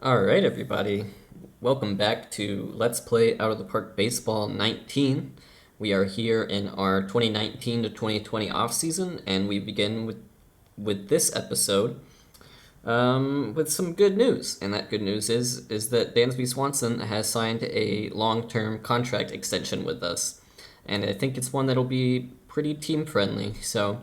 All right, everybody. Welcome back to Let's Play Out of the Park Baseball 19. We are here in our 2019 to 2020 offseason, and we begin with this episode with some good news. And that good news is that Dansby Swanson has signed a long-term contract extension with us. And I think it's one that'll be pretty team-friendly. So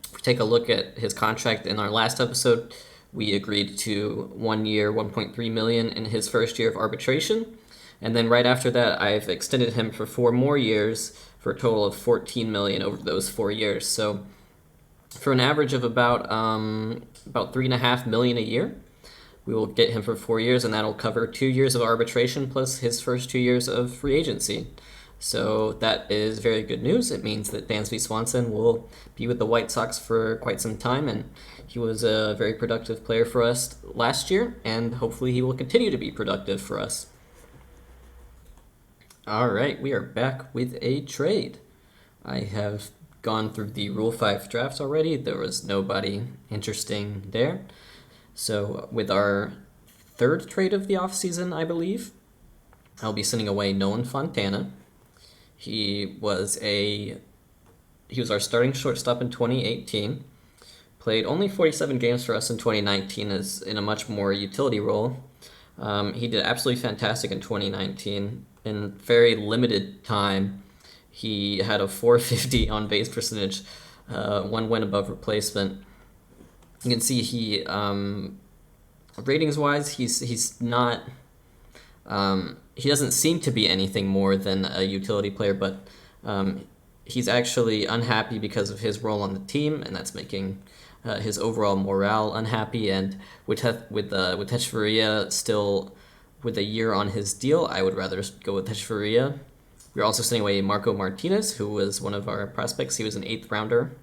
if we take a look at his contract in our last episode, we agreed to 1 year, 1.3 million in his first year of arbitration, and then right after that, I've extended him for 4 more years for a total of 14 million over those 4 years. So, for an average of about 3.5 million a year, we will get him for 4 years, and that'll cover 2 years of arbitration plus his first 2 years of free agency. So that is very good news. It means that Dansby Swanson will be with the White Sox for quite some time, and he was a very productive player for us last year, and hopefully he will continue to be productive for us. All right, we are back with a trade. I have gone through the Rule 5 drafts already. There was nobody interesting there. So with our third trade of the offseason, I believe, I'll be sending away Nolan Fontana. He was our starting shortstop in 2018. Played only 47 games for us in 2019 as in a much more utility role. He did absolutely fantastic in 2019. In very limited time, he had a 450 on base percentage, one win above replacement. You can see he ratings wise, he's not. He doesn't seem to be anything more than a utility player, but he's actually unhappy because of his role on the team, and that's making his overall morale unhappy. And with Hechavarria still with a year on his deal, I would rather go with Hechavarria. We're also sending away Marco Martinez, who was one of our prospects. He was an 8th rounder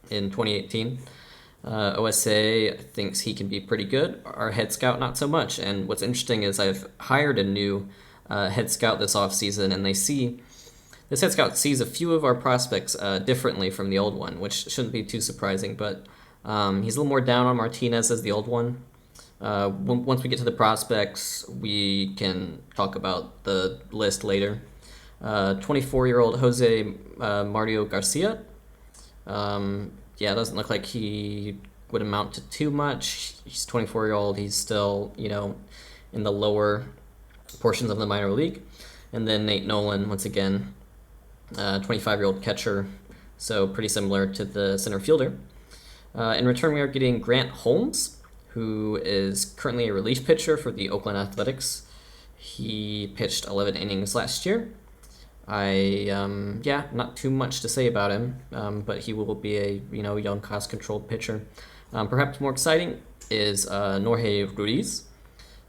in 2018. OSA thinks he can be pretty good. Our head scout, not so much. And what's interesting is I've hired a new head scout this offseason, and this head scout sees a few of our prospects differently from the old one, which shouldn't be too surprising. But he's a little more down on Martinez as the old one. Once we get to the prospects, we can talk about the list later. 24-year-old Jose Mario Garcia. Yeah, it doesn't look like he would amount to too much. He's 24-year-old. He's still, in the lower portions of the minor league. And then Nate Nolan, once again, 25-year-old catcher, so pretty similar to the center fielder. In return, we are getting Grant Holmes, who is currently a relief pitcher for the Oakland Athletics. He pitched 11 innings last year. Not too much to say about him, but he will be a young cost-controlled pitcher. Perhaps more exciting is Jorge Ruiz,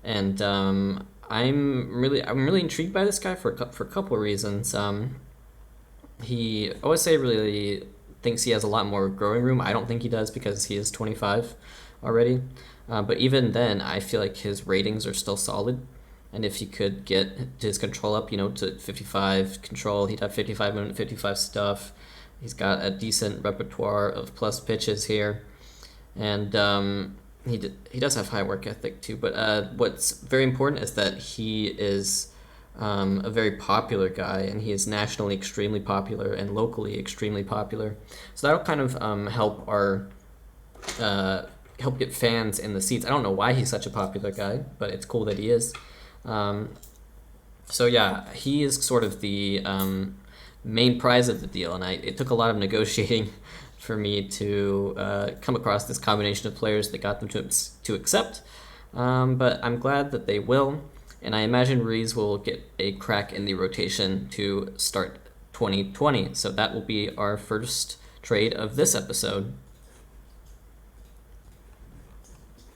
and I'm really intrigued by this guy for a couple of reasons. OSA really thinks he has a lot more growing room. I don't think he does because he is 25 already, but even then, I feel like his ratings are still solid. And if he could get his control up, to 55 control, he'd have 55 minute, 55 stuff. He's got a decent repertoire of plus pitches here. And he does have high work ethic too. But what's very important is that he is a very popular guy, and he is nationally extremely popular and locally extremely popular. So that'll kind of help help get fans in the seats. I don't know why he's such a popular guy, but it's cool that he is. He is sort of the main prize of the deal, and it took a lot of negotiating for me to come across this combination of players that got them to accept. But I'm glad that they will, and I imagine Ruiz will get a crack in the rotation to start 2020. So that will be our first trade of this episode.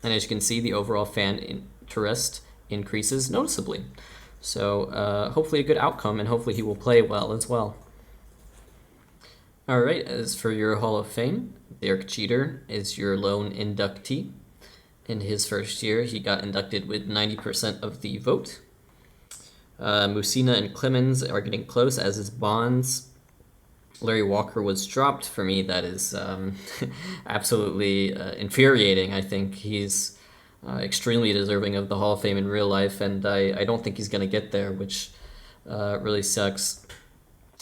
And as you can see, the overall fan interest increases noticeably. So hopefully a good outcome, and hopefully he will play well as well. All right, as for your Hall of Fame, Derek Jeter is your lone inductee. In his first year, he got inducted with 90% of the vote. Musina and Clemens are getting close, as is Bonds. Larry Walker was dropped. For me, that is absolutely infuriating. I think he's extremely deserving of the Hall of Fame in real life, and I don't think he's going to get there, which really sucks.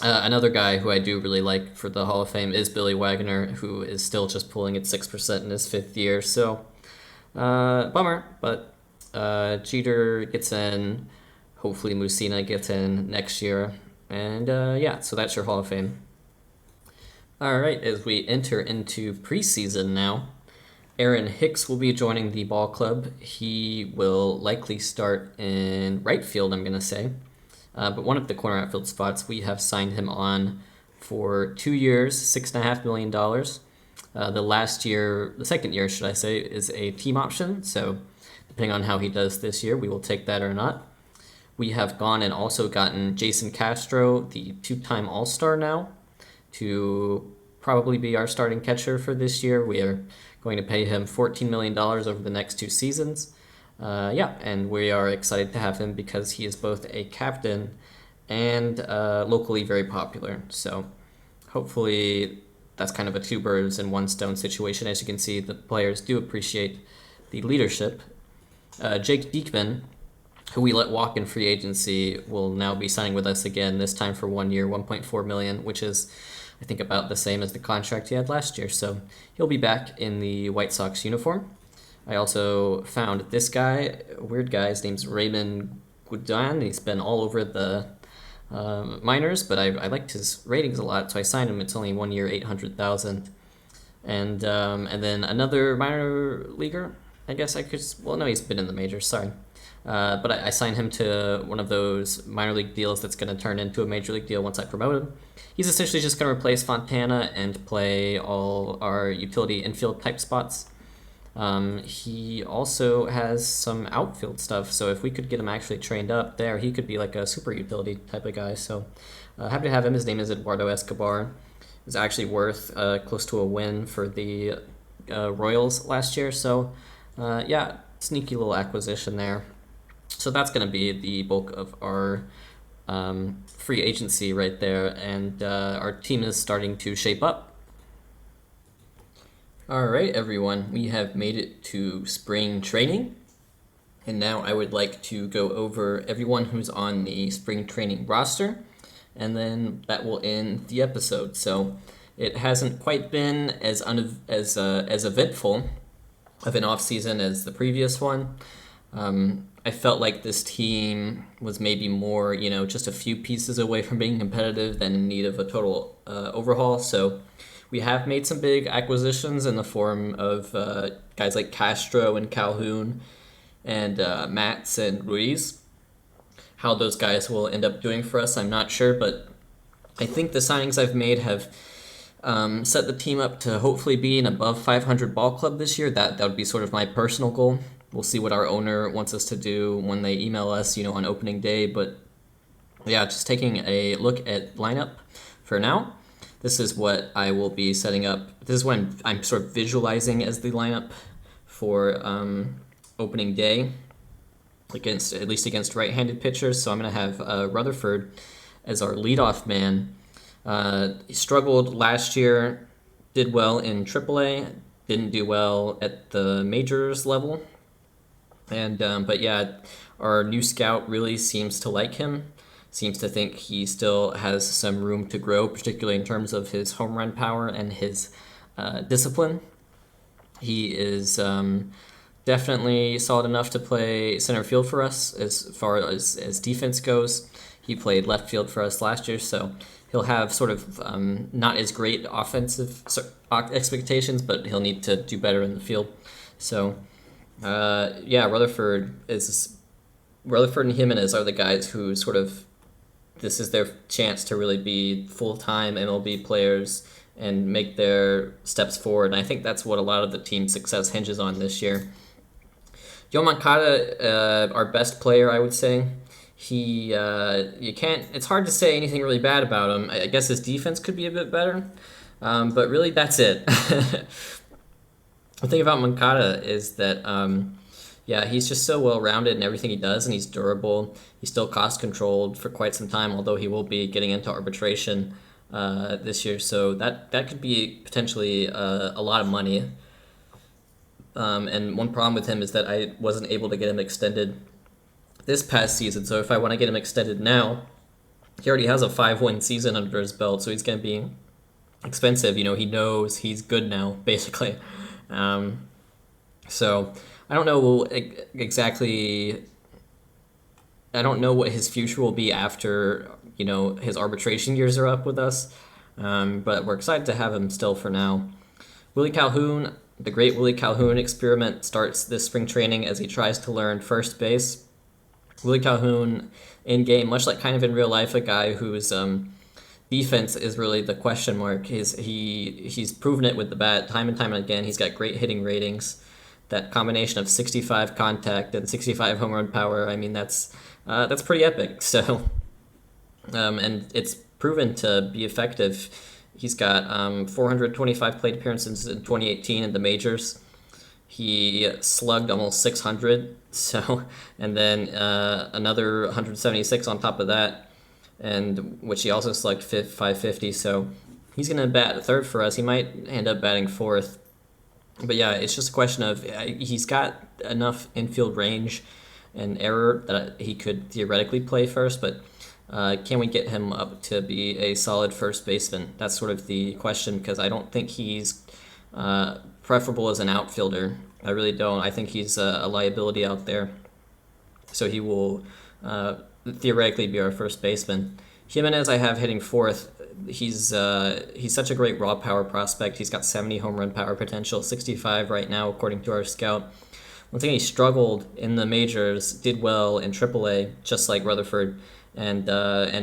Another guy who I do really like for the Hall of Fame is Billy Wagner, who is still just pulling at 6% in his 5th year. So, bummer, but Jeter gets in. Hopefully Musina gets in next year. And yeah, so that's your Hall of Fame. All right, as we enter into preseason now, Aaron Hicks will be joining the ball club. He will likely start in right field, I'm going to say. But one of the corner outfield spots, we have signed him on for 2 years, $6.5 million. The second year, should I say, is a team option. So depending on how he does this year, we will take that or not. We have gone and also gotten Jason Castro, the 2-time All-Star now, to probably be our starting catcher for this year. We are going to pay him $14 million over the next 2 seasons. And we are excited to have him because he is both a captain and locally very popular. So hopefully that's kind of a 2 birds in 1 stone situation. As you can see, the players do appreciate the leadership. Jake Diekman, who we let walk in free agency, will now be signing with us again, this time for 1 year, $1.4 million, which is, I think, about the same as the contract he had last year. So he'll be back in the White Sox uniform. I also found this guy, a weird guy. His name's Raymond Gudan. He's been all over the minors, but I liked his ratings a lot, so I signed him. It's only 1 year, $800,000. And then another minor leaguer, I guess I could. Well, no, he's been in the majors. Sorry. But I signed him to one of those minor league deals that's going to turn into a major league deal once I promote him. He's essentially just going to replace Fontana and play all our utility infield type spots. He also has some outfield stuff, so if we could get him actually trained up there, he could be like a super utility type of guy. So happy to have him. His name is Eduardo Escobar. He's actually worth close to a win for the Royals last year. So sneaky little acquisition there. So that's going to be the bulk of our free agency right there, and our team is starting to shape up. All right, everyone, we have made it to spring training, and now I would like to go over everyone who's on the spring training roster, and then that will end the episode. So it hasn't quite been as eventful of an off-season as the previous one. I felt like this team was maybe more, just a few pieces away from being competitive than in need of a total overhaul. So we have made some big acquisitions in the form of guys like Castro and Calhoun and Matz and Ruiz. How those guys will end up doing for us, I'm not sure, but I think the signings I've made have set the team up to hopefully be an above 500 ball club this year. That would be sort of my personal goal. We'll see what our owner wants us to do when they email us, on opening day. But yeah, just taking a look at lineup for now. This is what I will be setting up. This is what I'm sort of visualizing as the lineup for opening day, at least against right-handed pitchers. So I'm going to have Rutherford as our leadoff man. He struggled last year, did well in AAA, didn't do well at the majors level. But yeah, our new scout really seems to like him. Seems to think he still has some room to grow, particularly in terms of his home run power and his discipline. He is definitely solid enough to play center field for us as far as defense goes. He played left field for us last year, so he'll have sort of not as great offensive expectations, but he'll need to do better in the field. So Rutherford and Jimenez are the guys who sort of, this is their chance to really be full-time MLB players and make their steps forward. And I think that's what a lot of the team's success hinges on this year. Joe Moncada, our best player, I would say. It's hard to say anything really bad about him. I guess his defense could be a bit better, but really that's it. The thing about Moncada is that, he's just so well-rounded in everything he does, and he's durable. He's still cost-controlled for quite some time, although he will be getting into arbitration this year. So that could be potentially a lot of money. And one problem with him is that I wasn't able to get him extended this past season. So if I want to get him extended now, he already has a 5-win season under his belt, so he's going to be expensive. You know, he knows he's good now, basically. So I don't know exactly. I don't know what his future will be after, you know, his arbitration years are up with us. But we're excited to have him still for now. Willie Calhoun, the great Willie Calhoun experiment starts this spring training as he tries to learn first base. Willie Calhoun, in game, much like kind of in real life, a guy whose defense is really the question mark. He's proven it with the bat time and time again. He's got great hitting ratings. That combination of 65 contact and 65 home run power, I mean, that's pretty epic. So, and it's proven to be effective. He's got 425 plate appearances in 2018 in the majors. He slugged almost 600, so, and then another 176 on top of that, and which he also slugged 550. So he's going to bat third for us. He might end up batting fourth. But yeah, it's just a question of he's got enough infield range and error that he could theoretically play first, but can we get him up to be a solid first baseman? That's sort of the question, because I don't think he's preferable as an outfielder. I really don't. I think he's a liability out there. So he will theoretically be our first baseman. Jimenez I have hitting fourth. He's such a great raw power prospect. He's got 70 home run power potential, 65 right now according to our scout. One thing, he struggled in the majors, did well in AAA, just like Rutherford, and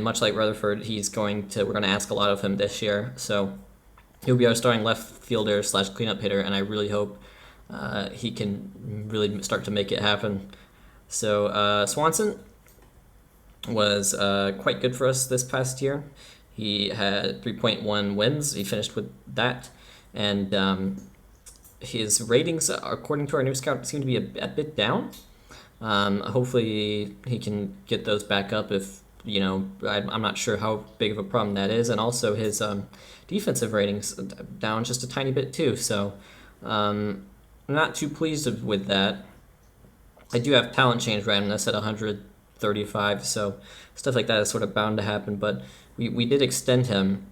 much like Rutherford, we're going to ask a lot of him this year. So he'll be our starting left fielder / cleanup hitter, and I really hope he can really start to make it happen. So Swanson was quite good for us this past year. He had 3.1 wins. He finished with that, and his ratings, according to our new scout, seem to be a bit down. Hopefully he can get those back up. If I'm not sure how big of a problem that is, and also his defensive ratings down just a tiny bit too. So I'm not too pleased with that. I do have talent change randomness at 135, so stuff like that is sort of bound to happen. But we did extend him,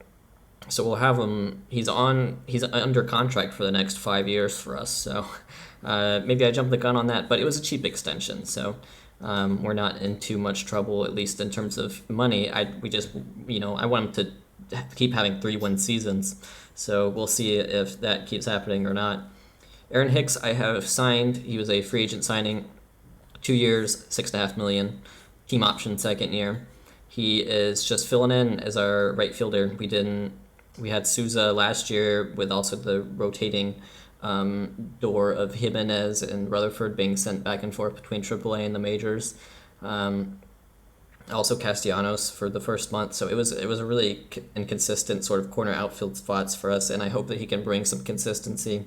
so we'll have him. He's under contract for the next 5 years for us. So maybe I jumped the gun on that, but it was a cheap extension, so we're not in too much trouble, at least in terms of money. I want him to keep having 3-win seasons, so we'll see if that keeps happening or not. Aaron Hicks I have signed. He was a free agent signing, 2 years, $6.5 million, team option second year. He is just filling in as our right fielder. We had Souza last year with also the rotating door of Jimenez and Rutherford being sent back and forth between AAA and the majors. Also Castellanos for the first month. So it was a really inconsistent sort of corner outfield spots for us, and I hope that he can bring some consistency.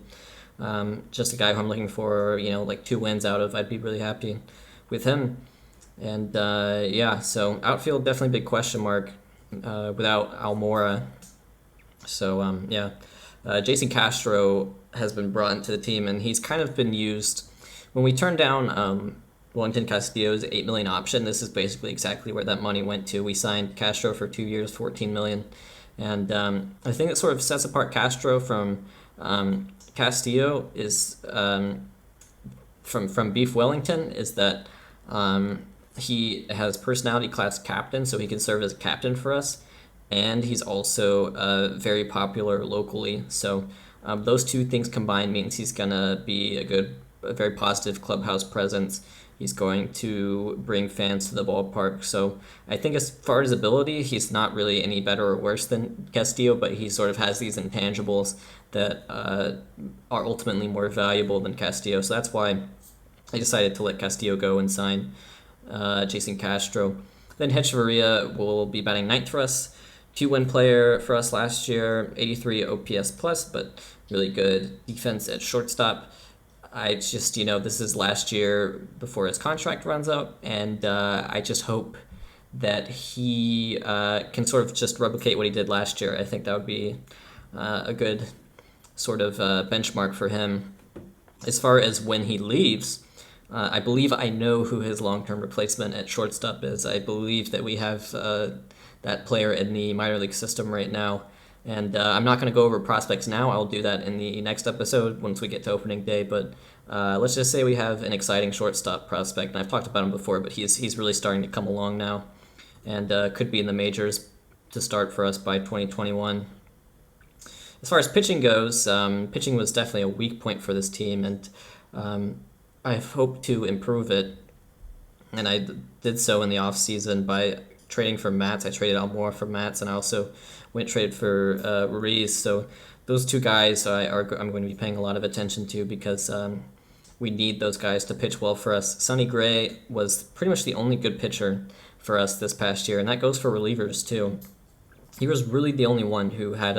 Just a guy who I'm looking for, like 2 wins out of. I'd be really happy with him. And so outfield definitely big question mark without Almora. So Jason Castro has been brought into the team, and he's kind of been used when we turned down Wellington Castillo's $8 million option. This is basically exactly where that money went to. We signed Castro for 2 years, $14 million, and I think it sort of sets apart Castro from Castillo is from Beef Wellington is that he has personality class captain, so he can serve as a captain for us, and he's also very popular locally. So those two things combined means he's gonna be a very positive clubhouse presence. He's going to bring fans to the ballpark. So I think as far as ability, he's not really any better or worse than Castillo, but he sort of has these intangibles that are ultimately more valuable than Castillo. So that's why I decided to let Castillo go and sign Jason Castro. Then Hechavarria will be batting ninth for us. 2-win player for us last year, 83 OPS plus, but really good defense at shortstop. I just, this is last year before his contract runs out, and I just hope that he can sort of just replicate what he did last year. I think that would be a good sort of benchmark for him. As far as when he leaves, I believe I know who his long-term replacement at shortstop is. I believe that we have that player in the minor league system right now. And I'm not going to go over prospects now. I'll do that in the next episode once we get to opening day. But let's just say we have an exciting shortstop prospect. And I've talked about him before, but he's really starting to come along now. And could be in the majors to start for us by 2021. As far as pitching goes, pitching was definitely a weak point for this team. And I hope to improve it. And I did so in the offseason by trading for Mats. I traded Almora for Mats, and I also traded for Ruiz. So those two guys I'm going to be paying a lot of attention to because we need those guys to pitch well for us. Sonny Gray was pretty much the only good pitcher for us this past year, and that goes for relievers too. He was really the only one who had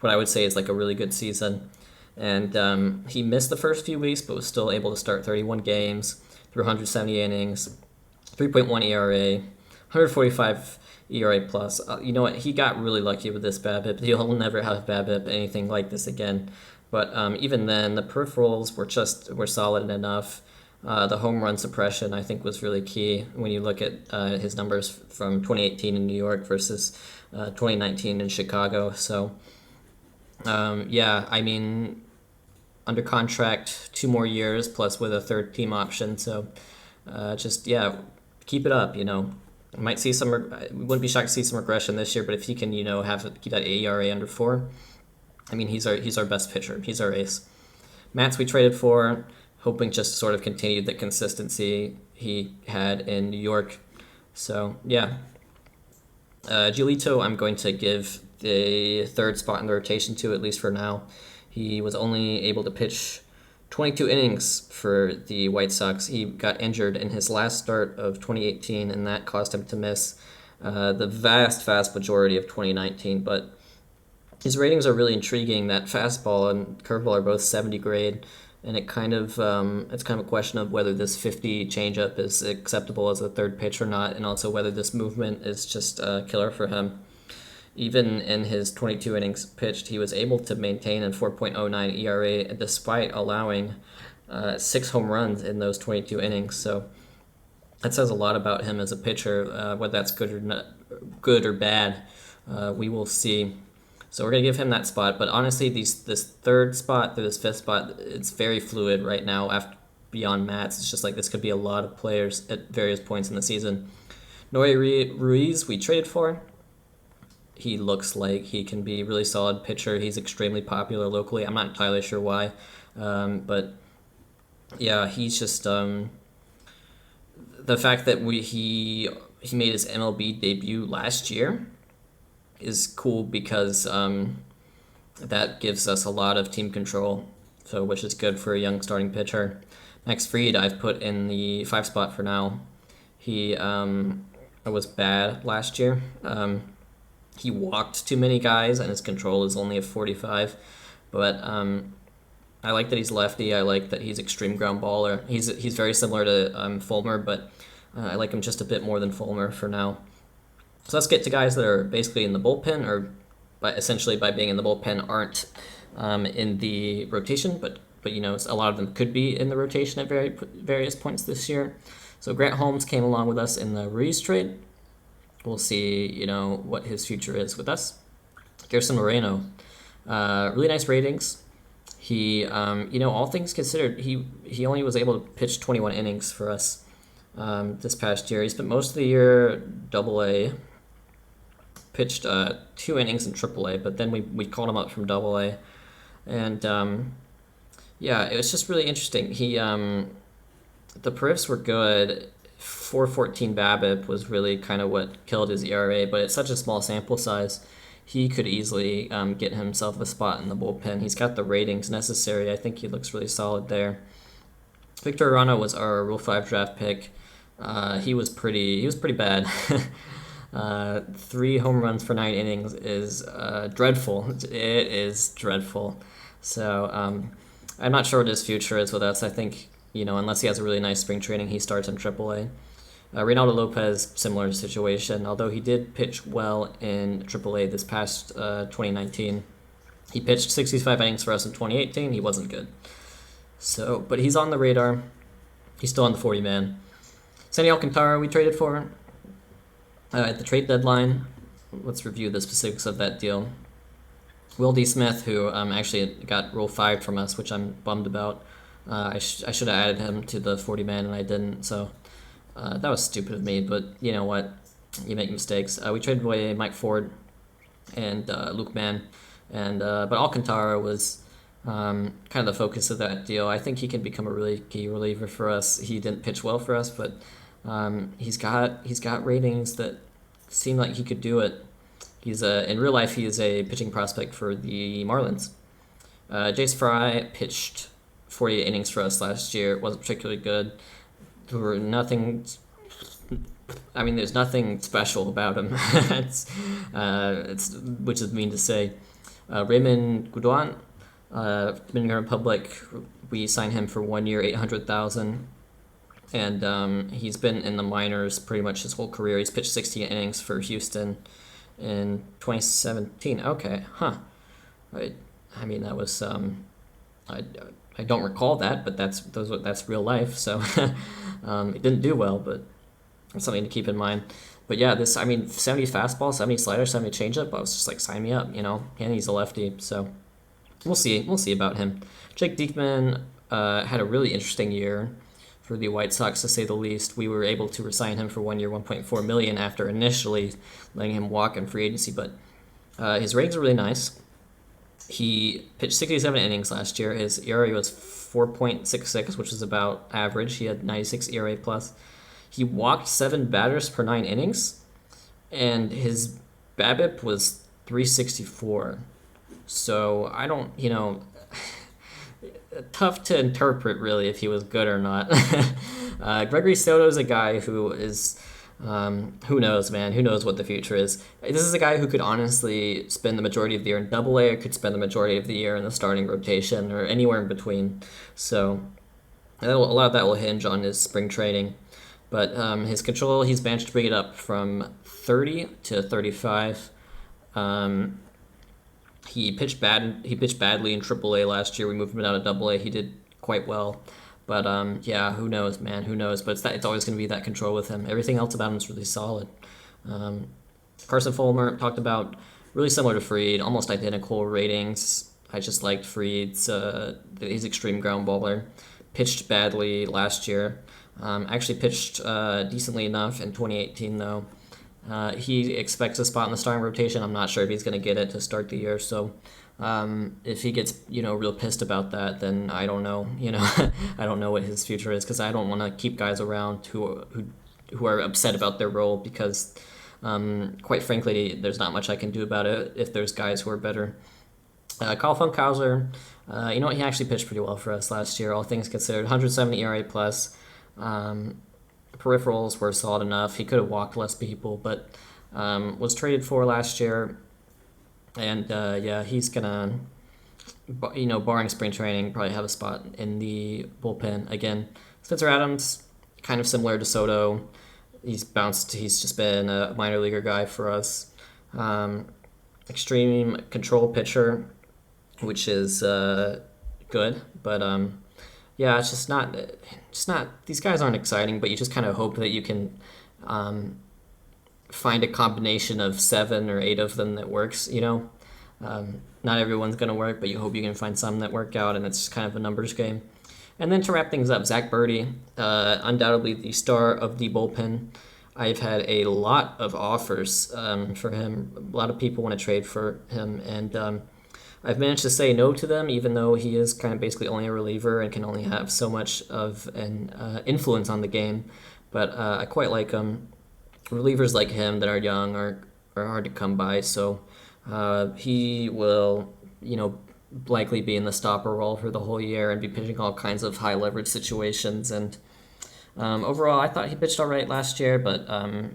what I would say is like a really good season. And he missed the first few weeks, but was still able to start 31 games, through 170 innings, 3.1 ERA, 145 ERA plus. You know what? He got really lucky with this BABIP. He'll never have BABIP anything like this again. But even then, the peripherals were solid enough. The home run suppression, I think, was really key when you look at his numbers from 2018 in New York versus 2019 in Chicago. So, yeah, I mean, under contract 2 more years plus with a third team option. So, keep it up. I might see we wouldn't be shocked to see some regression this year, but if he can, keep that ERA under 4, I mean, he's our best pitcher. He's our ace. Mats we traded for, hoping just to sort of continue the consistency he had in New York. So, yeah. Giolito, I'm going to give the third spot in the rotation to, at least for now. He was only able to pitch 22 innings for the White Sox. He got injured in his last start of 2018, and that caused him to miss the vast majority of 2019. But his ratings are really intriguing. That fastball and curveball are both 70 grade, and it's kind of a question of whether this 50 changeup is acceptable as a third pitch or not, and also whether this movement is just a killer for him. Even in his 22 innings pitched, he was able to maintain a 4.09 ERA despite allowing 6 home runs in those 22 innings. So that says a lot about him as a pitcher. Whether that's good or bad, we will see. So we're going to give him that spot. But honestly, this third spot through this fifth spot, it's very fluid right now beyond Mats. It's just like this could be a lot of players at various points in the season. Noe Ruiz, we traded for. He looks like he can be a really solid pitcher. He's extremely popular locally. I'm not entirely sure why. But yeah, he's just the fact that he made his MLB debut last year is cool because that gives us a lot of team control, so which is good for a young starting pitcher. Max Fried I've put in the 5 spot for now. He was bad last year. He walked too many guys, and his control is only a 45. But I like that he's lefty. I like that he's extreme ground baller. He's very similar to Fulmer, but I like him just a bit more than Fulmer for now. So let's get to guys that are basically in the bullpen, or essentially by being in the bullpen aren't in the rotation, but a lot of them could be in the rotation at various points this year. So Grant Holmes came along with us in the Ruiz trade. We'll see, what his future is with us. Gerson Moreno, really nice ratings. He, all things considered, he only was able to pitch 21 innings for us this past year. He spent most of the year Double-A, pitched 2 innings in Triple-A, but then we called him up from Double-A, and it was just really interesting. He, the perfs were good. 4.14 BABIP was really kind of what killed his ERA, but it's such a small sample size, he could easily get himself a spot in the bullpen. He's got the ratings necessary. I think he looks really solid there. Victor Arana was our Rule 5 draft pick. He was pretty bad. 3 home runs for 9 innings is dreadful. It is dreadful. So I'm not sure what his future is with us. I think, unless he has a really nice spring training, he starts in AAA. Reynaldo Lopez, similar situation, although he did pitch well in AAA this past 2019. He pitched 65 innings for us in 2018. He wasn't good. So, but he's on the radar. He's still on the 40-man. Sandy Alcantara we traded for at the trade deadline. Let's review the specifics of that deal. Will D. Smith, who actually got Rule 5 from us, which I'm bummed about. I should have added him to the 40-man, and I didn't, so that was stupid of me, but you know what? You make mistakes. We traded away Mike Ford and Luke Mann, and but Alcantara was kind of the focus of that deal. I think he can become a really key reliever for us. He didn't pitch well for us, but he's got ratings that seem like he could do it. He's in real life he is a pitching prospect for the Marlins. Jace Fry pitched 48 innings for us last year. It wasn't particularly good. There's nothing special about him. it's which is mean to say. Raymond Goudouin, Dominican Republic, we signed him for 1 year, $800,000, and he's been in the minors pretty much his whole career. He's pitched 16 innings for Houston in 2017. Okay, huh? I mean that was I don't recall that, but that's real life. So it didn't do well, but it's something to keep in mind. But yeah, 70 fastball, 70 slider, 70 changeup. I was just like, sign me up, And he's a lefty, so we'll see about him. Jake Diekman had a really interesting year for the White Sox, to say the least. We were able to resign him for 1 year, $1.4 million after initially letting him walk in free agency, but his ratings are really nice. He pitched 67 innings last year. His ERA was 4.66, which is about average. He had 96 ERA plus. He walked 7 batters per 9 innings, and his BABIP was 364. So I don't, tough to interpret really if he was good or not. Gregory Soto is a guy who is, who knows, man? Who knows what the future is? This is a guy who could honestly spend the majority of the year in Double-A, or could spend the majority of the year in the starting rotation, or anywhere in between. So a lot of that will hinge on his spring training. But his control, he's managed to bring it up from 30 to 35. He pitched badly in Triple-A last year. We moved him out of Double-A. He did quite well. But yeah, who knows, man? Who knows? But it's always going to be that control with him. Everything else about him is really solid. Carson Fulmer, talked about, really similar to Fried, almost identical ratings. I just liked Fried's. He's extreme ground baller. Pitched badly last year. Actually pitched decently enough in 2018 though. He expects a spot in the starting rotation. I'm not sure if he's going to get it to start the year. So if he gets real pissed about that, then I don't know. I don't know what his future is, because I don't want to keep guys around who are upset about their role, because quite frankly, there's not much I can do about it if there's guys who are better. Kyle Funkhauser, he actually pitched pretty well for us last year, all things considered. 170 ERA plus. Peripherals were solid enough. He could have walked less people, but was traded for last year. And yeah, he's gonna, barring spring training, probably have a spot in the bullpen again. Spencer Adams, kind of similar to Soto. He's bounced. He's just been a minor leaguer guy for us. Extreme control pitcher, which is good, but yeah, it's just not. These guys aren't exciting, but you just kind of hope that you can find a combination of 7 or 8 of them that works. Not everyone's gonna work, but you hope you can find some that work out, and it's just kind of a numbers game. And then to wrap things up, Zach Birdie, undoubtedly the star of the bullpen. I've had a lot of offers for him. A lot of people want to trade for him, and I've managed to say no to them, even though he is kind of basically only a reliever and can only have so much of an influence on the game. But I quite like him. Relievers like him that are young are hard to come by, so he will, likely be in the stopper role for the whole year and be pitching all kinds of high leverage situations. And overall, I thought he pitched all right last year, but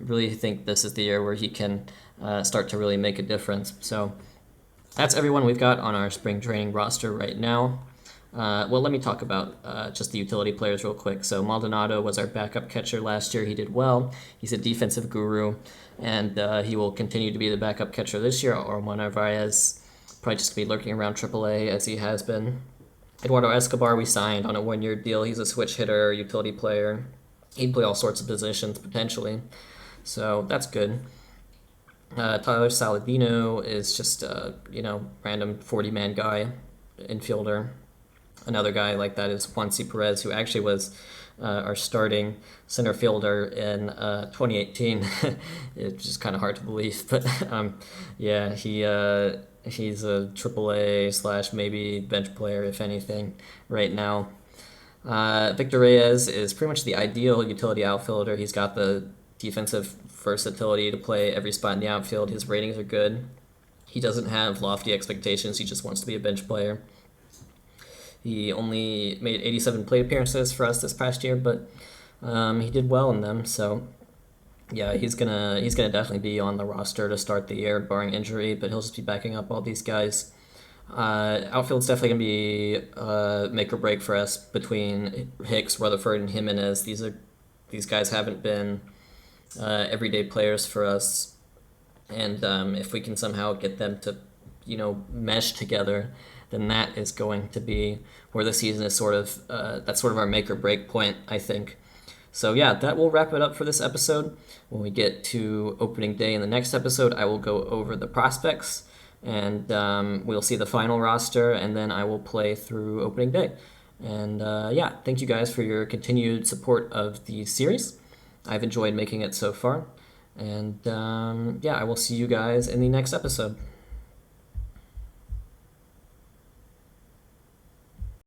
really think this is the year where he can start to really make a difference. So that's everyone we've got on our spring training roster right now. Well, let me talk about just the utility players real quick. So Maldonado was our backup catcher last year. He did well. He's a defensive guru, and he will continue to be the backup catcher this year. Or Narvaez, probably just be lurking around AAA as he has been. Eduardo Escobar we signed on a 1-year deal. He's a switch hitter, utility player. He'd play all sorts of positions potentially, so that's good. Tyler Saladino is just a random 40-man guy, infielder. Another guy like that is Juancy Perez, who actually was our starting center fielder in 2018. It's just kind of hard to believe, but yeah, he's a AAA slash maybe bench player, if anything, right now. Victor Reyes is pretty much the ideal utility outfielder. He's got the defensive versatility to play every spot in the outfield. His ratings are good. He doesn't have lofty expectations. He just wants to be a bench player. He only made 87 plate appearances for us this past year, but he did well in them. So yeah, he's gonna definitely be on the roster to start the year, barring injury. But he'll just be backing up all these guys. Outfield's definitely gonna be make or break for us between Hicks, Rutherford, and Jimenez. These guys haven't been everyday players for us, and if we can somehow get them to mesh together, then that is going to be where the season is that's sort of our make or break point, I think. So yeah, that will wrap it up for this episode. When we get to opening day in the next episode, I will go over the prospects, and we'll see the final roster, and then I will play through opening day. And yeah, thank you guys for your continued support of the series. I've enjoyed making it so far. And yeah, I will see you guys in the next episode.